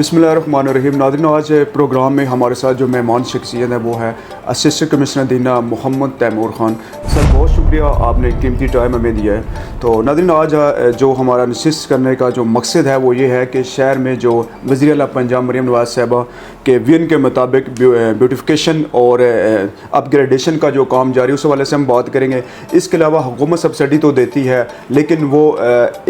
बिस्मिल्लाहिर्रहमानिर्रहीम। नाज़रीन, आज प्रोग्राम में हमारे साथ जो मेहमान शख्सियत है वो है असिस्टेंट कमिश्नर दीना मोहम्मद तैमूर ख़ान। सर, बहुत शुक्रिया, आपने कीमती टाइम हमें दिया है। तो नाज़रीन, आज जो हमारा नशिस्त करने का जो मकसद है वो ये है कि शहर में जो वज़ीर आला पंजाब मरीम नवाज़ साहिबा के विज़न के मुताबिक ब्यूटिफिकेशन और अपग्रेडेशन का जो काम जारी है उस हवाले से हम बात करेंगे। इसके अलावा हुकूमत सब्सिडी तो देती है, लेकिन वो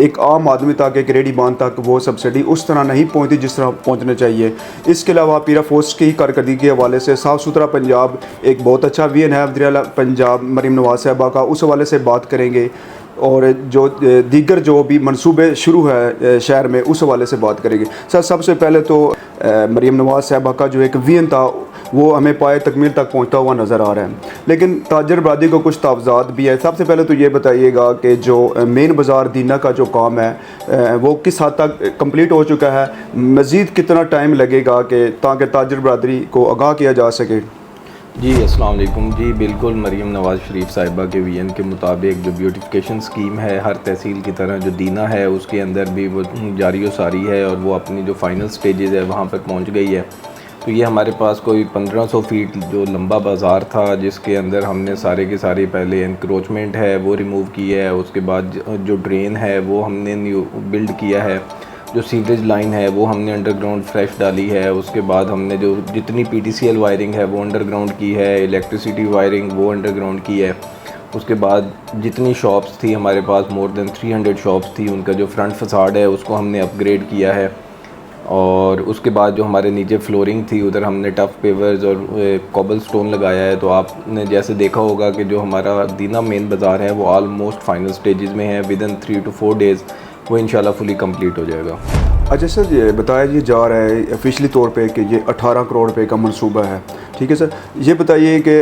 एक आम आदमी तक, एक रेडी बान तक वो सब्सिडी उस तरह नहीं पहुँचती जिस तरह पहुँचना चाहिए। इसके अलावा पीरा फोर्स की कारकर्दगी के हवाले से साफ़ सुथरा पंजाब एक बहुत अच्छा विज़न है वज़ीर आला पंजाब मरीम नवाज़ साहिबा का, उस हवाले से बात करेंगे। और जो दीगर जो भी मंसूबे शुरू है शहर में उस हवाले से बात करेंगे। सर, सबसे पहले तो मरीम नवाज़ साहिबा का जो एक विज़न था वो हमें पाए तकमील तक पहुंचता हुआ नज़र आ रहा है, लेकिन ताजर बरादरी को कुछ तावज़ात भी है। सबसे पहले तो ये बताइएगा कि जो मेन बाज़ार दीना का जो काम है वो किस हद तक कंप्लीट हो चुका है, मज़ीद कितना टाइम लगेगा कि ताकि ताजर बरादरी को आगाह किया जा सके। जी अस्सलाम वालेकुम। जी बिल्कुल, मरीम नवाज़ शरीफ साहिबा के विज़न के मुताबिक जो ब्यूटिफिकेशन स्कीम है हर तहसील की तरह जो दीना है उसके अंदर भी वो जारी व सारी है और वो अपनी जो फाइनल स्टेजेस है वहाँ पर पहुँच गई है। तो ये हमारे पास कोई 1500 फीट जो लंबा बाज़ार था जिसके अंदर हमने सारे के सारे पहले इंक्रोचमेंट है वो रिमूव की है, उसके बाद जो ड्रेन है वो हमने न्यू बिल्ड किया है, जो सीवरेज लाइन है वो हमने अंडरग्राउंड फ्रेश डाली है, उसके बाद हमने जो जितनी PTCL वायरिंग है वो अंडरग्राउंड की है, इलेक्ट्रिसिटी वायरिंग वो अंडरग्राउंड की है। उसके बाद जितनी शॉप्स थी हमारे पास मोर देन 300 शॉप्स थी, उनका जो फ्रंट फसाड है उसको हमने अपग्रेड किया है। और उसके बाद जो हमारे नीचे फ्लोरिंग थी उधर हमने टफ़ पेवर्स और कॉबल स्टोन लगाया है। तो आपने जैसे देखा होगा कि जो हमारा दीना मेन बाज़ार है वो ऑलमोस्ट फाइनल स्टेजेस में है। विद इन 3 to 4 डेज़ वो इंशाल्लाह फुली कंप्लीट हो जाएगा। अच्छा सर, ये बताया ये जा रहा है ऑफिशियली तौर पे कि ये 18 करोड़ रुपए का मंसूबा है, ठीक है सर। ये बताइए कि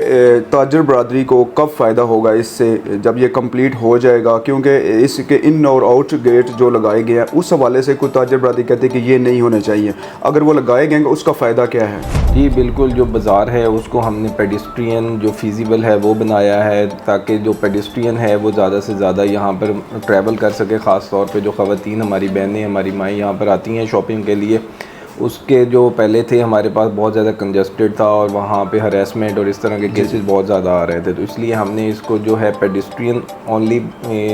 ताजर बरादरी को कब फ़ायदा होगा इससे, जब ये कंप्लीट हो जाएगा? क्योंकि इसके इन और आउट गेट जो लगाए गए हैं उस हवाले से कोई ताजर बरादरी कहते हैं कि ये नहीं होने चाहिए, अगर वो लगाए गए उसका फ़ायदा क्या है? जी बिल्कुल, जो बाज़ार है उसको हमने पेडिस्ट्रियन जो फीजिबल है वो बनाया है ताकि जो पेडिस्ट्रियन है वो ज़्यादा से ज़्यादा यहाँ पर ट्रैवल कर सके। ख़ास तौर पे जो ख़वातीन हमारी बहनें हमारी माएँ यहाँ पर आती हैं शॉपिंग के लिए, उसके जो पहले थे हमारे पास बहुत ज़्यादा कंजस्टेड था और वहाँ पे हरेसमेंट और इस तरह के केसेस बहुत ज़्यादा आ रहे थे। तो इसलिए हमने इसको जो है पेडिस्ट्रियन ओनली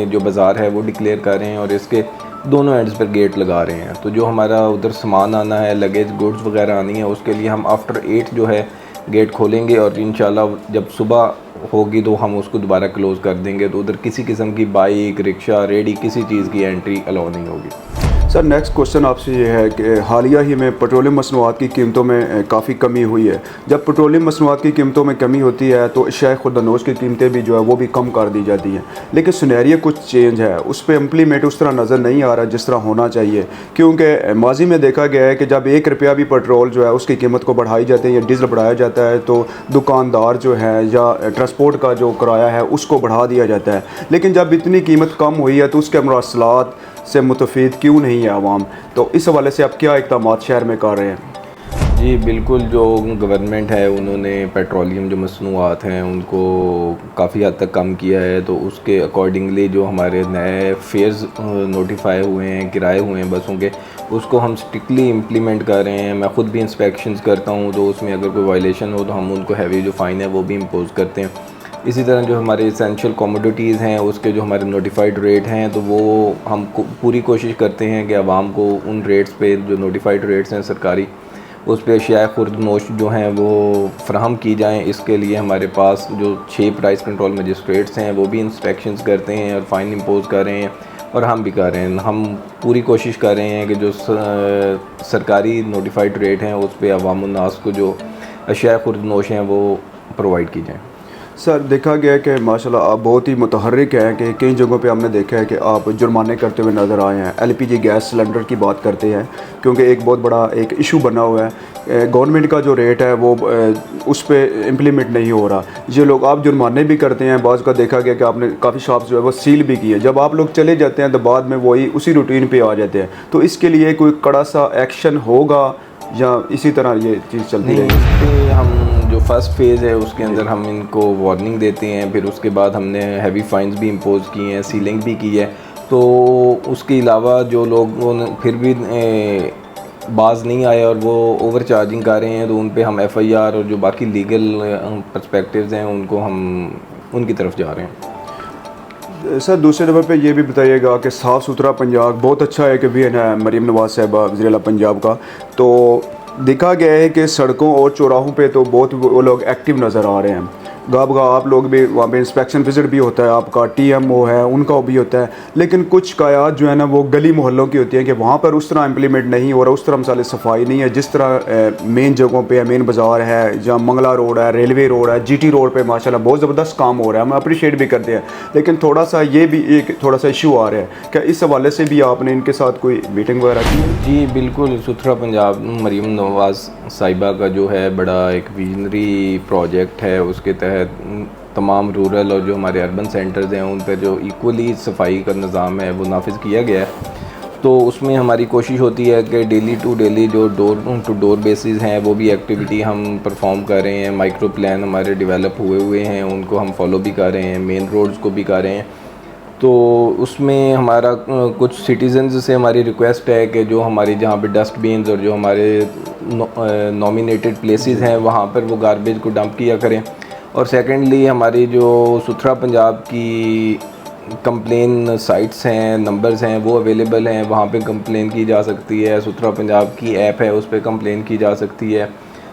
जो बाज़ार है वो डिक्लेयर कर रहे हैं और इसके दोनों एंड्स पर गेट लगा रहे हैं। तो जो हमारा उधर सामान आना है, लगेज गुड्स वगैरह आनी है, उसके लिए हम आफ्टर 8 जो है गेट खोलेंगे और इंशाल्लाह जब सुबह होगी तो हम उसको दोबारा क्लोज़ कर देंगे। तो उधर किसी किस्म की बाइक, रिक्शा, रेडी किसी चीज़ की एंट्री अलाउ नहीं होगी। सर, नेक्स्ट क्वेश्चन आपसे ये है कि हालिया ही में पेट्रोलियम मसनूआत की कीमतों में काफ़ी कमी हुई है। जब पेट्रोलियम मसनूआत की कीमतों में कमी होती है तो अशिया खुर्दनोश की कीमतें भी जो है वो भी कम कर दी जाती हैं, लेकिन सिनेरियो कुछ चेंज है, उस पर इम्प्लीमेंट उस तरह नज़र नहीं आ रहा जिस तरह होना चाहिए। क्योंकि माजी में देखा गया है कि जब 1 रुपया भी पेट्रोल जो है उसकी कीमत को बढ़ाई जाती है या डीजल बढ़ाया जाता है तो दुकानदार जो है या ट्रांसपोर्ट का जो किराया है उसको बढ़ा दिया जाता है। लेकिन जब इतनी कीमत कम हुई है तो उसके मरसलात से मुतफीद क्यों नहीं है आवाम? तो इस हवाले से आप क्या इक़दामात शहर में कर रहे हैं? जी बिल्कुल, जो गवर्नमेंट है उन्होंने पेट्रोलियम जो मसनूआत हैं उनको काफ़ी हद तक कम किया है। तो उसके अकॉर्डिंगली जो हमारे नए फेयर्स नोटिफाई हुए हैं, किराए हुए हैं बसों के, उसको हम स्ट्रिक्टली इम्प्लीमेंट कर रहे हैं। मैं ख़ुद भी इंस्पेक्शंस करता हूँ तो उसमें अगर कोई वायलेशन हो तो हम उनको हैवी जो फ़ाइन है वो भी इम्पोज़ करते हैं। इसी तरह जो हमारे एसेंशियल कमोडिटीज़ हैं उसके जो हमारे नोटिफाइड रेट हैं तो वो हम पूरी कोशिश करते हैं कि आवाम को उन रेट्स पे जो नोटिफाइड रेट्स हैं सरकारी उस पर अशिया खुर्दनोश जो हैं वो फ़राहम की जाएँ। इसके लिए हमारे पास जो 6 प्राइस कंट्रोल मजिस्ट्रेट्स हैं वो भी इंस्पेक्शंस करते हैं और फ़ाइन इम्पोज़ कर रहे हैं और हम भी कर रहे हैं। हम पूरी कोशिश कर रहे हैं कि जो सरकारी नोटिफाइड रेट हैं उस पर अवाम उन्नास को जो अशिया खुर्दनोश हैं वो प्रोवाइड की जाएँ। सर, देखा गया है कि माशाल्लाह आप बहुत ही मुतहर्रिक हैं कि कई जगहों पे हमने देखा है कि आप जुर्माने करते हुए नज़र आए हैं। LPG गैस सिलेंडर की बात करते हैं क्योंकि एक बहुत बड़ा एक इशू बना हुआ है, गवर्नमेंट का जो रेट है वो उस पर इम्प्लीमेंट नहीं हो रहा। ये लोग आप जुर्माने भी करते हैं, बाज़ का देखा गया कि आपने काफ़ी शॉप्स जो है वो सील भी की है। जब आप लोग चले जाते हैं तो बाद में वही उसी रूटीन पर आ जाते हैं। तो इसके लिए कोई कड़ा सा एक्शन होगा या इसी तरह ये चीज़ चलती रहेगी? हम जो फर्स्ट फेज़ है उसके अंदर हम इनको वार्निंग देते हैं, फिर उसके बाद हमने हैवी फाइन्स भी इम्पोज़ किए हैं, सीलिंग भी की है। तो उसके अलावा जो लोग फिर भी बाज नहीं आए और वो ओवर चार्जिंग कर रहे हैं तो उन पे हम एफआईआर और जो बाकी लीगल पर्सपेक्टिव्स हैं उनको हम उनकी तरफ जा रहे हैं। सर दूसरे नंबर पे ये भी बताइएगा कि साफ़ सुथरा पंजाब बहुत अच्छा है कि भी है मरीम नवाज़ साहिबा वज़ीर आला पंजाब का, तो देखा गया है कि सड़कों और चौराहों पे तो बहुत वो लोग एक्टिव नज़र आ रहे हैं। गाब आप लोग भी वहाँ पे इंस्पेक्शन विज़िट भी होता है, आपका टीएमओ है उनका भी होता है, लेकिन कुछ कायात जो है ना वो गली मोहल्लों की होती है कि वहाँ पर उस तरह इम्प्लीमेंट नहीं हो रहा, उस तरह मसाले सफाई नहीं है जिस तरह मेन जगहों पे है, मेन बाज़ार है, जहाँ मंगला रोड है, रेलवे रोड है, जीटी रोड पे माशाल्लाह बहुत ज़बरदस्त काम हो रहा है, हम अप्रिशिएट भी करते हैं। लेकिन थोड़ा सा ये भी एक थोड़ा सा इशू आ रहा है, क्या इस हवाले से भी आपने इनके साथ कोई मीटिंग वगैरह की? जी बिल्कुल, सुथरा पंजाब मरीम नवाज़ साहिबा का जो है बड़ा एक विजनरी प्रोजेक्ट है। उसके तहत तमाम रूरल और जो हमारे अर्बन सेंटर्स हैं उन पर जो इक्वली सफाई का निज़ाम है वो नाफिज किया गया है। तो उसमें हमारी कोशिश होती है कि डेली टू डेली जो डोर टू डोर बेसिस हैं वो भी एक्टिविटी हम परफॉर्म कर रहे हैं। माइक्रो प्लान हमारे डेवलप हुए हैं, उनको हम फॉलो भी कर रहे हैं, मेन रोड्स को भी कर रहे हैं। तो उसमें हमारा कुछ सिटीज़न्स से हमारी रिक्वेस्ट है कि जो हमारी जहाँ पे डस्टबिन्स और जो हमारे नॉमिनेटेड प्लेसेस हैं वहाँ पर वो गारबेज को डंप किया करें। और सेकेंडली हमारी जो सुथरा पंजाब की कंप्लेन साइट्स हैं, नंबर्स हैं वो अवेलेबल हैं, वहाँ पे कंप्लेन की जा सकती है। सुथरा पंजाब की ऐप है उस पर कंप्लेन की जा सकती है।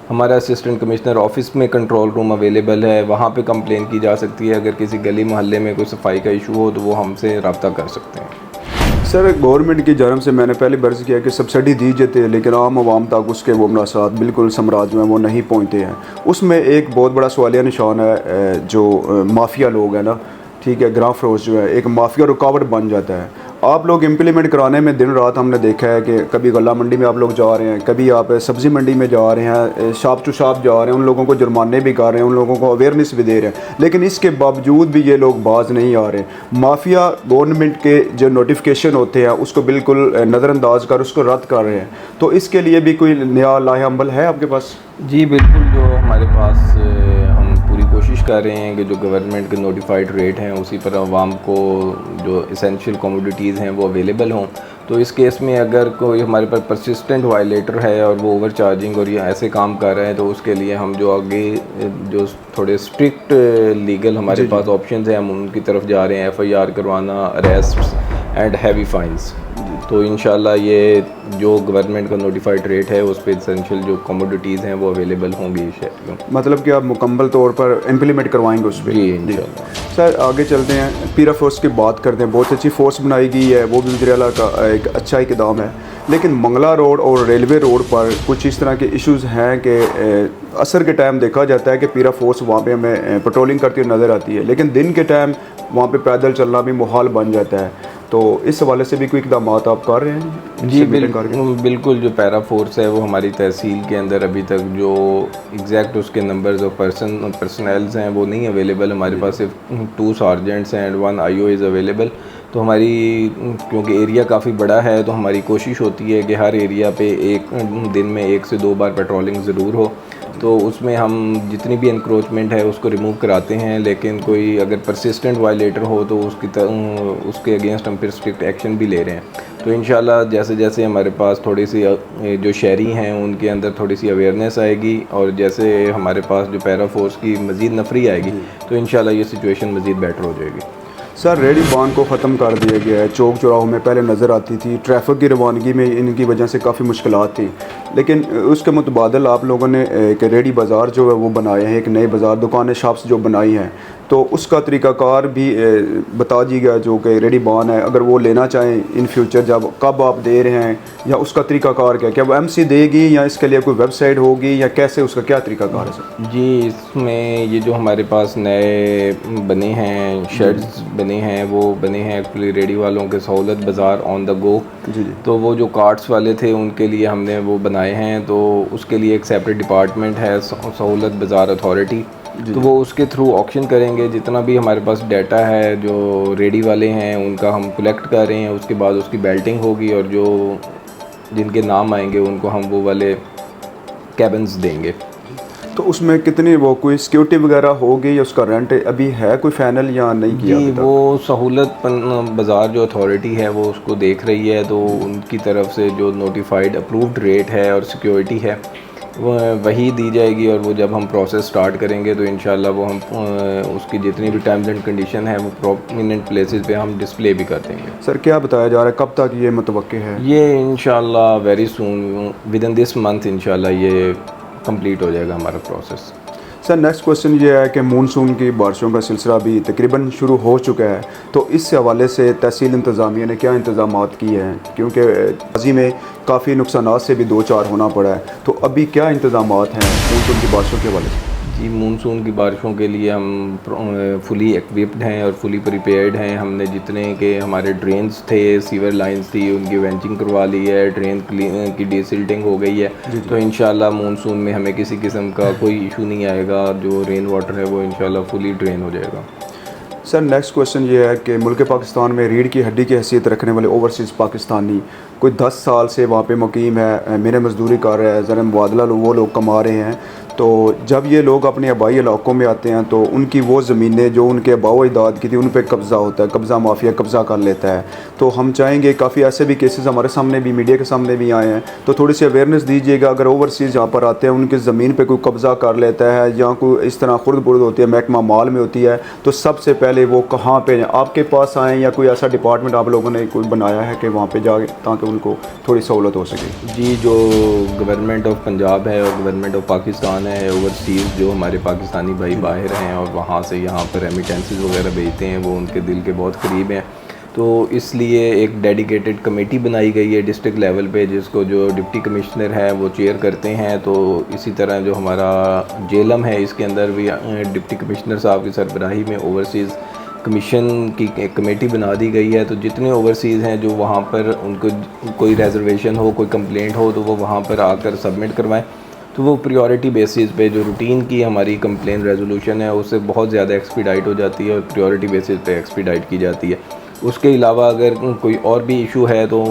हमारा असिस्टेंट कमिश्नर ऑफिस में कंट्रोल रूम अवेलेबल है, वहाँ पे कंप्लेन की जा सकती है। अगर किसी गली मोहल्ले में कोई सफाई का इशू हो तो वो हमसे रब्ता कर सकते हैं। सर गवर्नमेंट की जानब से मैंने पहले बर्ज़ किया कि सब्सिडी दी जाती है लेकिन आम आवाम तक उसके वो मुनासात बिल्कुल समराज में वो नहीं पहुँचते हैं। उसमें एक बहुत बड़ा सवालिया निशान है जो माफिया लोग हैं ना, ठीक है, ग्राम फरोश जो है एक माफिया रुकावट बन जाता है। आप लोग इम्प्लीमेंट कराने में दिन रात हमने देखा है कि कभी गला मंडी में आप लोग जा रहे हैं, कभी आप सब्ज़ी मंडी में जा रहे हैं, शॉप टू शॉप जा रहे हैं, उन लोगों को जुर्माने भी कर रहे हैं, उन लोगों को अवेयरनेस भी दे रहे हैं, लेकिन इसके बावजूद भी ये लोग बाज नहीं आ रहे। माफिया गवर्नमेंट के जो नोटिफिकेशन होते हैं उसको बिल्कुल नज़रअंदाज कर उसको रद्द कर रहे हैं। तो इसके लिए भी कोई नया लाहेअमल है आपके पास? जी बिल्कुल, जो हमारे पास हम पूरी कोशिश कर रहे हैं कि जो गवर्नमेंट के नोटिफाइड रेट हैं उसी पर आवाम को जो इसेंशियल कमोडिटीज़ हैं वो अवेलेबल हों। तो इस केस में अगर कोई हमारे पास परसिस्टेंट वायलेटर है और वो ओवर चार्जिंग और ये ऐसे काम कर रहे हैं तो उसके लिए हम जो आगे जो थोड़े स्ट्रिक्ट लीगल हमारे पास ऑप्शंस हैं हम उनकी तरफ जा रहे हैं। एफआईआर करवाना, अरेस्ट एंड हैवी फाइन्स। तो इंशाल्लाह ये जो गवर्नमेंट का नोटिफाइड रेट है उस पर इसेंशियल जो कमोडिटीज़ हैं वो अवेलेबल होंगी शहरियों। मतलब कि आप मुकम्मल तौर पर इम्प्लीमेंट करवाएंगे उस पर? जी इंशाल्लाह। सर आगे चलते हैं, पीरा फोर्स की बात करते हैं। बहुत अच्छी फोर्स बनाई गई है, वो भी वज़ीर आला का एक अच्छा इक़दाम है, लेकिन मंगला रोड और रेलवे रोड पर कुछ इस तरह के इश्यूज़ हैं कि असर के टाइम देखा जाता है कि पीरा फोर्स वहाँ पे हमें पेट्रोलिंग करती हुई नज़र आती है, लेकिन दिन के टाइम वहाँ पे पैदल चलना भी मुहाल बन जाता है। तो इस हवाले से भी कोई इक़दाम आप कर रहे हैं? जी बिल्कुल, जो पैरा फोर्स है वो हमारी तहसील के अंदर अभी तक जो एग्जैक्ट उसके नंबर्स ऑफ पर्सनल्स हैं वो नहीं अवेलेबल। हमारे पास सिर्फ 2 सार्जेंट्स हैं एंड 1 आईओ इज़ अवेलेबल। तो हमारी क्योंकि एरिया काफ़ी बड़ा है तो हमारी कोशिश होती है कि हर एरिया पे एक दिन में 1 से 2 बार पेट्रोलिंग ज़रूर हो। तो उसमें हम जितनी भी इंक्रोचमेंट है उसको रिमूव कराते हैं, लेकिन कोई अगर परसिस्टेंट वायलेटर हो तो उसके अगेंस्ट हम फिर स्ट्रिक्ट एक्शन भी ले रहे हैं। तो इंशाल्लाह जैसे जैसे हमारे पास थोड़ी सी जो शहरी हैं उनके अंदर थोड़ी सी अवेयरनेस आएगी और जैसे हमारे पास जो पैरा फोर्स की मज़ीद नफरी आएगी तो इंशाल्लाह ये सिचुएशन मज़ीद बेटर हो जाएगी। सर रेडी बान को ख़त्म कर दिया गया है, चौक चौराहों में पहले नज़र आती थी, ट्रैफिक की रवानगी में इनकी वजह से काफ़ी मुश्किलात थी, लेकिन उसके मुतबादल आप लोगों ने एक रेडी बाज़ार जो है वो बनाए हैं, एक नए बाज़ार दुकानें शॉप्स जो बनाई हैं, तो उसका तरीक़ाकार भी बता दीजिएगा जो कि रेडी बान है, अगर वो लेना चाहें इन फ्यूचर जब कब आप दे रहे हैं या उसका तरीक़ाकार क्या वो एमसी देगी या इसके लिए कोई वेबसाइट होगी या कैसे, उसका क्या तरीक़ाकार है सर? जी इसमें ये जो हमारे पास नए बने हैं शेड्स बने हैं वो बने हैं एक्चुअली रेडी वालों के सहूलत बाज़ार ऑन द गो। जी। तो वो जो कार्ट्स वाले थे उनके लिए हमने वो बनाए हैं, तो उसके लिए एक सेपरेट डिपार्टमेंट है सहूलत बाज़ार अथॉरिटी, तो वो उसके थ्रू ऑक्शन करेंगे। जितना भी हमारे पास डाटा है जो रेडी वाले हैं उनका हम कलेक्ट कर रहे हैं, उसके बाद उसकी बेल्टिंग होगी और जो जिनके नाम आएंगे उनको हम वो वाले कैबिन्स देंगे। तो उसमें कितनी वो कोई सिक्योरिटी वगैरह होगी या उसका रेंट अभी है कोई फाइनल या नहीं किया जी अभी तक? वो सहूलत बाज़ार जो अथॉरिटी है वो उसको देख रही है, तो उनकी तरफ से जो नोटिफाइड अप्रूव्ड रेट है और सिक्योरिटी है वही दी जाएगी, और वो जब हम प्रोसेस स्टार्ट करेंगे तो इंशाल्लाह वो हम उसकी जितनी भी टर्म्स एंड कंडीशन है वो प्रोमिनेंट प्लेसेस पे हम डिस्प्ले भी कर देंगे। सर क्या बताया जा रहा है कब तक ये मुतवक्के है? ये इंशाल्लाह very soon with in this month इंशाल्लाह ये कंप्लीट हो जाएगा हमारा प्रोसेस। सर नेक्स्ट क्वेश्चन ये है कि मानसून की बारिशों का सिलसिला भी तकरीबन शुरू हो चुका है, तो इस हवाले से तहसील इंतज़ामिया ने क्या इंतज़ाम किए हैं, क्योंकि माजी में काफ़ी नुकसानात से भी दो चार होना पड़ा है, तो अभी क्या इंतज़ाम हैं मानसून की बारिशों के हवाले से? जी मानसून की बारिशों के लिए हम फुली इक्विप्ड हैं और फुली प्रिपेयर्ड हैं। हमने जितने के हमारे ड्रेन्स थे, सीवर लाइंस थी, उनकी वेंचिंग करवा ली है, ड्रेन की डीसिल्टिंग हो गई है। तो इंशाल्लाह मानसून में हमें किसी किस्म का कोई इशू नहीं आएगा, जो रेन वाटर है वो इंशाल्लाह फुली ड्रेन हो जाएगा। सर नेक्स्ट क्वेश्चन ये है कि मुल्क पाकिस्तान में रीढ़ की हड्डी की हैसियत रखने वाले ओवरसीज़ पाकिस्तानी कोई 10 साल से वहाँ पे मुकीम है, मेरे मजदूरी कर रहे हैं, ज़रा मुबादला वो लोग कमा रहे हैं, तो जब ये लोग अपने आबाई इलाकों में आते हैं तो उनकी वो ज़मीनें जो उनके आबाओ अजदाद की थी उन पर कब्ज़ा होता है, कब्ज़ा माफिया कब्ज़ा कर लेता है। तो हम चाहेंगे, काफ़ी ऐसे भी केसेस हमारे सामने भी मीडिया के सामने भी आए हैं, तो थोड़ी सी अवेयरनेस दीजिएगा। अगर ओवरसीज़ यहाँ पर आते हैं उनकी ज़मीन पर कोई कब्ज़ा कर लेता है या कोई इस तरह खुर्द बुर्द होती है, महकमा माल में होती है, तो सबसे पहले वो कहाँ पे आपके पास आएँ या कोई ऐसा डिपार्टमेंट आप लोगों ने कोई बनाया है कि वहाँ पे जाए ताकि उनको थोड़ी सहूलत हो सके? जी जो गवर्नमेंट ऑफ पंजाब है और गवर्नमेंट ऑफ पाकिस्तान है, ओवरसीज़ जो हमारे पाकिस्तानी भाई बाहर हैं और वहाँ से यहाँ पर रेमिटेंसेस वगैरह भेजते हैं, वो उनके दिल के बहुत करीब हैं। तो इसलिए एक डेडिकेटेड कमेटी बनाई गई है डिस्ट्रिक्ट लेवल पे, जिसको जो डिप्टी कमिश्नर है वो चेयर करते हैं। तो इसी तरह जो हमारा जेलम है इसके अंदर भी डिप्टी कमिश्नर साहब की सरबराही में ओवरसीज़ कमीशन की एक कमेटी बना दी गई है। तो जितने ओवरसीज़ हैं जो वहाँ पर उनको कोई रेजर्वेशन हो, कोई कंप्लेंट हो, तो वो वहाँ पर आकर सबमिट करवाएं। तो वो प्रायोरिटी बेसिस पे जो रूटीन की हमारी कंप्लेन रेजोल्यूशन है उससे बहुत ज़्यादा एक्सपीडाइट हो जाती है और प्रायोरिटी बेसिस पे एक्सपीडाइट की जाती है। उसके अलावा अगर कोई और भी इशू है तो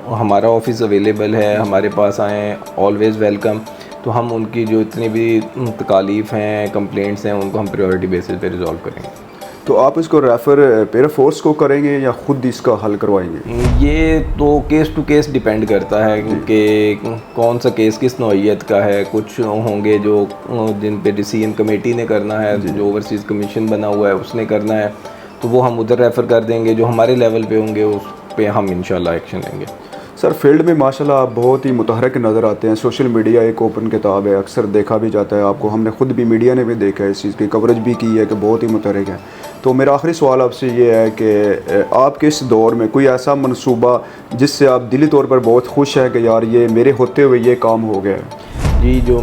हमारा ऑफिस अवेलेबल है, हमारे पास आएँ, ऑलवेज़ वेलकम। तो हम उनकी जो इतनी भी तकालीफ़ हैं, कंप्लेंट्स हैं, उनको हम प्रायोरिटी बेसिस पे रिजॉल्व करेंगे। तो आप इसको रेफ़र पैरा फोर्स को करेंगे या ख़ुद इसका हल करवाएंगे? ये तो केस टू केस डिपेंड करता है कि कौन सा केस किस नौइयत का है। कुछ होंगे जो जिन पे डिसीजन कमेटी ने करना है, जो ओवरसीज़ कमीशन बना हुआ है उसने करना है, तो वो हम उधर रेफ़र कर देंगे। जो हमारे लेवल पे होंगे उस पे हम इंशाल्लाह एक्शन लेंगे। सर फील्ड में माशाल्लाह आप बहुत ही मुतहरक नज़र आते हैं। सोशल मीडिया एक ओपन किताब है, अक्सर देखा भी जाता है आपको, हमने ख़ुद भी मीडिया ने भी देखा है, इस चीज़ की कवरेज भी की है कि बहुत ही मुतहरक है। तो मेरा आखिरी सवाल आपसे ये है कि आपके इस दौर में कोई ऐसा मनसूबा जिससे आप दिली तौर पर बहुत खुश हैं कि यार ये मेरे होते हुए ये काम हो गया है? जी जो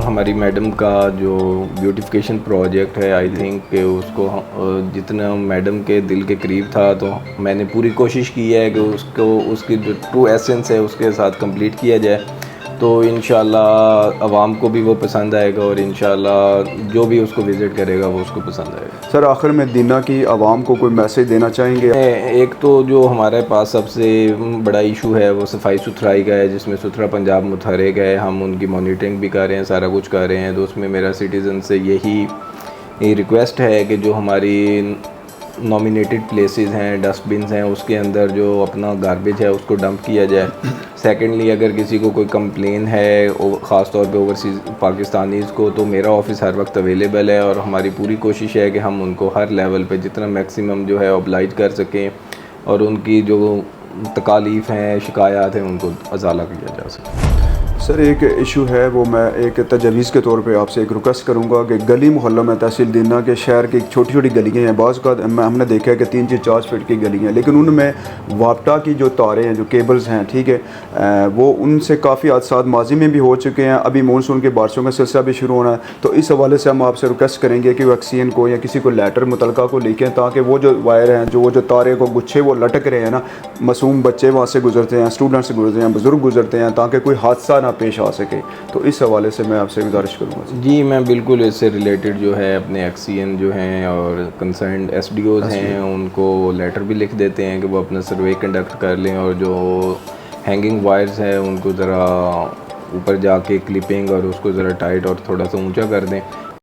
हमारी मैडम का जो ब्यूटिफिकेशन प्रोजेक्ट है, आई थिंक कि उसको जितना मैडम के दिल के करीब था, तो मैंने पूरी कोशिश की है कि उसको उसकी जो ट्रू एसेंस है उसके साथ कंप्लीट किया जाए। तो इंशाल्लाह आवाम को भी वो पसंद आएगा और इंशाल्लाह जो भी उसको विज़िट करेगा वो उसको पसंद आएगा। सर आखिर में दीना की आवाम को कोई मैसेज देना चाहेंगे? एक तो जो हमारे पास सबसे बड़ा इशू है वो सफाई सुथराई का है, जिसमें सुथरा पंजाब मुतहरक है। हम उनकी मॉनिटरिंग भी कर रहे हैं, सारा कुछ कर रहे हैं। तो उसमें मेरा सिटीज़न से यही रिक्वेस्ट है कि जो हमारी नॉमिनेटेड प्लेसेस हैं, डस्टबिन्स हैं, उसके अंदर जो अपना गार्बेज है उसको डंप किया जाए। सेकेंडली अगर किसी को कोई कंप्लेन है ख़ास तौर पे ओवरसीज़ पाकिस्तानीज़ को, तो मेरा ऑफ़िस हर वक्त अवेलेबल है और हमारी पूरी कोशिश है कि हम उनको हर लेवल पे जितना मैक्सिमम जो है ऑब्लाइज कर सकें और उनकी जो तकालीफ़ हैं, शिकायत हैं, उनको अजाला किया जा सके। सर एक इशू है, वो मैं एक तजवीज़ के तौर पे आपसे एक रिक्वेस्ट करूंगा कि गली मोहल्लों में तहसील दीना के शहर की छोटी छोटी गलियाँ हैं, बाज़ का हमने देखा है कि 3 से 4 फीट की गलियाँ हैं, लेकिन उनमें वापटा की जो तारें हैं, जो केबल्स हैं, ठीक है, वो उनसे काफ़ी हादसा माजी में भी हो चुके हैं। अभी मानसून की बारिशों का सिलसिला भी शुरू होना है, तो इस हवाले से हम आपसे रिक्वेस्ट करेंगे कि वैक्सीन को या किसी को लेटर मुतलका को लिखें, ताकि वो जो वायर हैं, वो जो तारे को गुच्छे वो लटक रहे हैं ना, मासूम बच्चे वहाँ से गुजरते हैं, स्टूडेंट्स गुजरते हैं, बुज़ुर्ग गुजरते हैं, ताकि कोई हादसा ना पेश आ सके। तो इस हवाले से मैं आपसे गुजारिश करूँगा। जी मैं बिल्कुल इससे रिलेटेड जो है अपने एक्सीएन जो हैं और कंसर्न एसडीओज़ हैं उनको लेटर भी लिख देते हैं कि वो अपना सर्वे कंडक्ट कर लें और जो हैंगिंग वायर्स हैं उनको ज़रा ऊपर जाके क्लिपिंग और उसको ज़रा टाइट और थोड़ा सा ऊंचा कर दें।